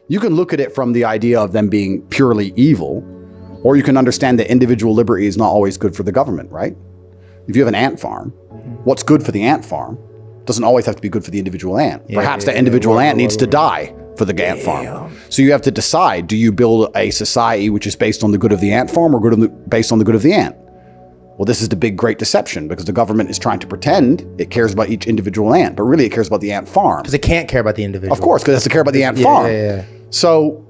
You can look at it from the idea of them being purely evil, or you can understand that individual liberty is not always good for the government, right? If you have an ant farm, what's good for the ant farm doesn't always have to be good for the individual ant. Perhaps the individual ant needs to die for the ant farm. So you have to decide, do you build a society which is based on the good of the ant farm or based on the good of the ant? Well, this is the big great deception, because the government is trying to pretend it cares about each individual ant, but really it cares about the ant farm. Because it can't care about the individual. Of course, because it has to care about the ant farm. So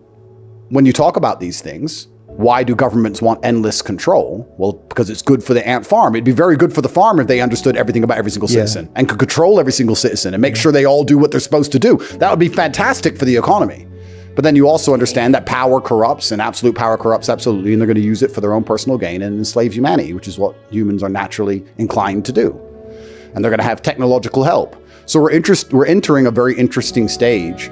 when you talk about these things, why do governments want endless control? Well, because it's good for the ant farm. It'd be very good for the farm if they understood everything about every single citizen and could control every single citizen and make sure they all do what they're supposed to do. That would be fantastic for the economy. But then you also understand that power corrupts, and absolute power corrupts absolutely, and they're going to use it for their own personal gain and enslave humanity, which is what humans are naturally inclined to do. And they're going to have technological help. So we're entering a very interesting stage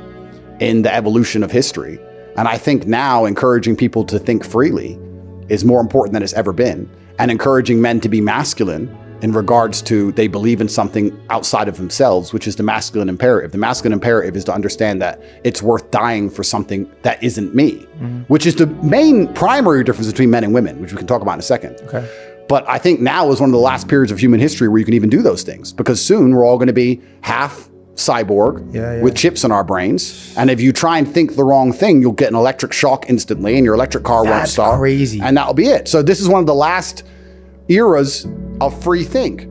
in the evolution of history. And I think now encouraging people to think freely is more important than it's ever been, and encouraging men to be masculine in regards to they believe in something outside of themselves, which is the masculine imperative. The masculine imperative is to understand that it's worth dying for something that isn't me, which is the main primary difference between men and women, which we can talk about in a second. Okay. But I think now is one of the last periods of human history where you can even do those things, because soon we're all going to be half cyborg with chips in our brains. And if you try and think the wrong thing, you'll get an electric shock instantly and your electric car won't start. That's crazy. And that'll be it. So this is one of the last eras of free think.